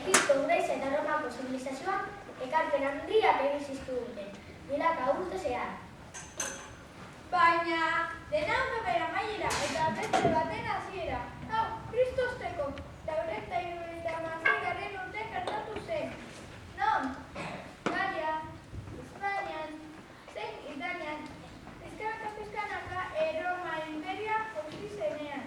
Egipto, Grecia eta Romako zibilizazioak ekarpen handiak egin zizkiguten, milaka urte zehar. Baina, dena bere amaiera eta beste baten hasiera. Hau, Kristosteko, 376 urte gertatu zen. Non? Galia, Hispanian, zein Italian, pizkanaka Erroma Imperioa jauzi zenean.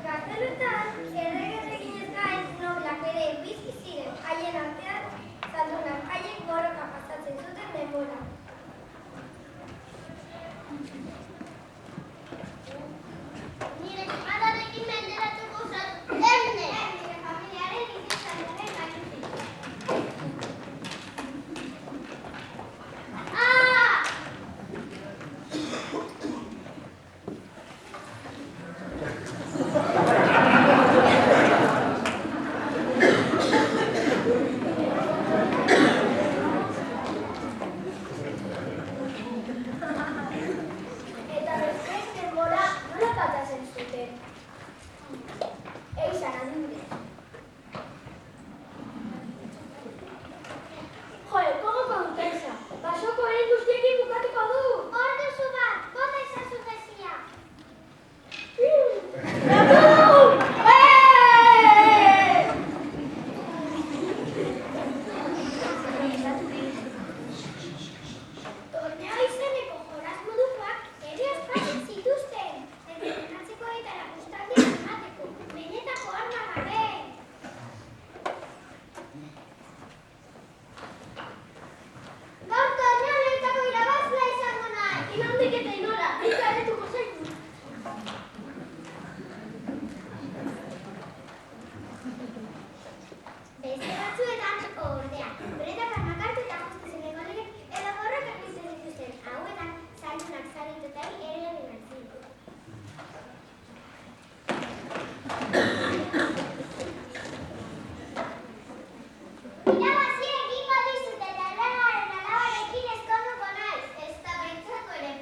Gazteluetan, erregerekin ez gain noblak ere bizi ziren, haien artean, zaldunak haiek borroka pasatzen zuten denbora. Nire amadarekin menderatuko zatu, erne! Nire familiaren izitzaiaren gainetik.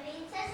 Princesa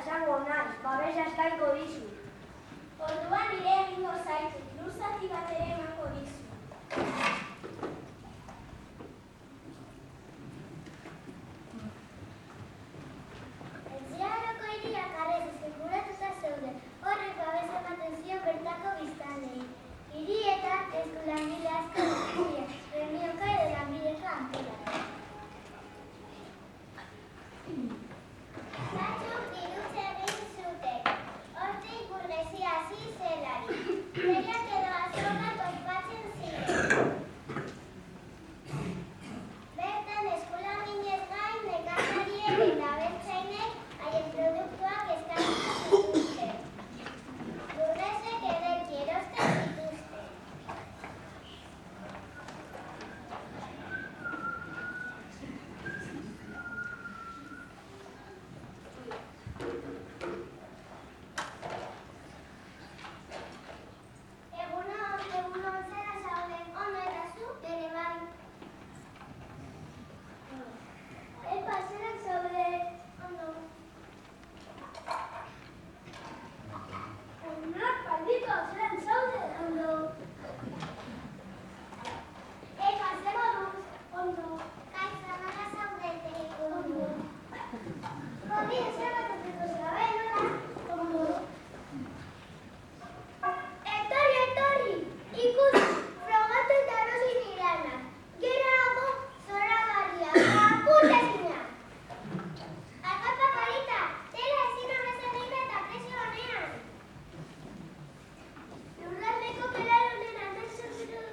izango naiz, babesa eskainiko dizut. Orduan ire egingo zaitu, lur zati bat ere emango dizu. Etziarroko hiriak arrez inguratuta zeuden, horrek babesa ematen zion bertako biztanleei. Hirietan ez du langile asko dira, premioka edo lanbideka antolatu. Batzuk dirutza egin zuten, hortik burgesia hasi zelari. Feriak edo azonak ospatzen ziren. Bertan eskolaginez gain nekazariek eta abeltzainek haien produktuak eskaintzen zituzten. Burgesek ederki erosten zituzten. Egunon zera zauden, ondo eta zu, bere bai. Epa, zerak zaude, ondo. Onak baldiko, zelan zaude, ondo. Epa, ze moduz, ondo. Kaitza, nola zaudete, ondo. Bien, zer bat atzeko zabe, nola? Ondo. Etorri, ikusi, frogatu eta erosi nirana. Gerago, zoragarria, apurtezina. Akapa polita, tela ezin amezen egin eta presio honean. Lurraldeko pelar honen alden seguru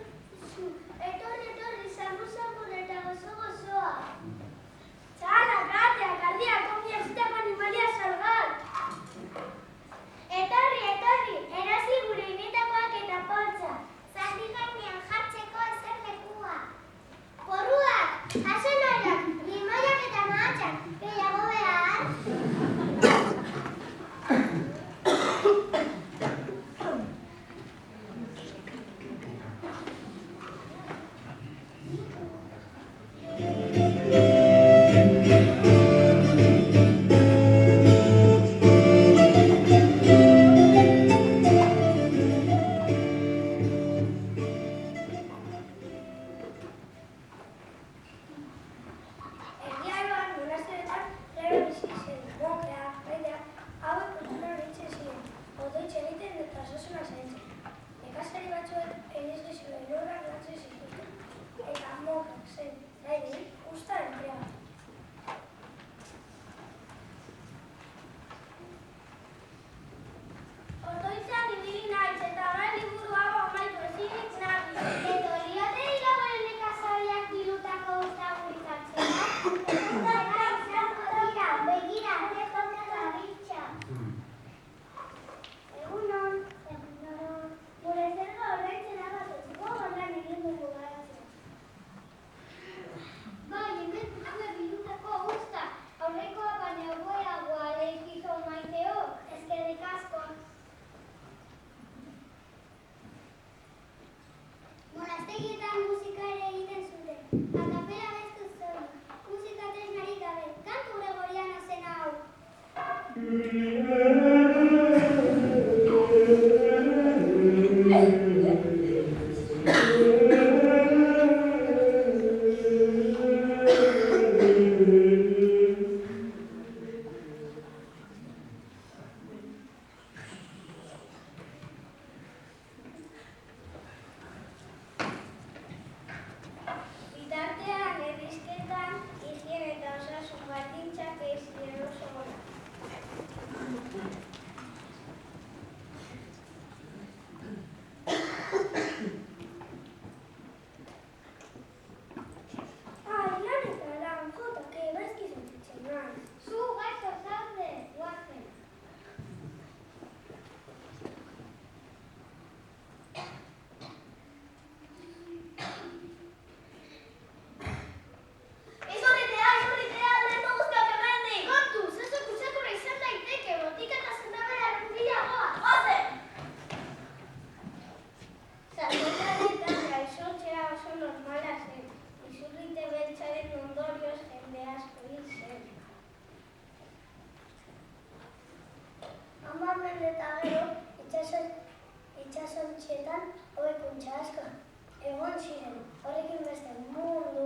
zu. Etorri, samur eta gozo-gozoa. Txala, gatea, gardia, komia zitako animalia salgar. Etorri, erosi gure inetakoak eta poltsa. Zaldi gainean jartzeko ezer lekua. Porruak, jasenaiak, limoiak eta mahatxak, gehiago behar. Erdiaroan, monasterioetan, gero bizi zen, monjea, maidea, hauek kultura nintzen ziren, odoitz egiten eta osasuna zaintzen. Nekazari batzuek enesgizio elurrak lantzen zituzten, eta monjak zen, nahi usta entrega. Otoitzan ibili naiz eta orain liburu hau amaitu ezinik nahi. Edo liote hilagoen nekazariak dilutako usta gurikatzea. Begira, gabiltza. Egunon. Gure zerga ordaintzen abatetzeko lan egin dugu garatzen. Bai, hemen duzue dilutako usta. Aurrekoa baino goeagoa lehikizo maiteo, eskerrik asko. Monastegietan musika ere egiten zuten. Akapela beztu zuen. Musika tresnarik gabe. Kantu gregoriano zen hau. Bitartean, herrizketan, higiene eta osasun baldintzak ez ziren oso onak. Horren eta gero, itsasontzietan hobekuntza asko egon ziren. Horrekin beste mundu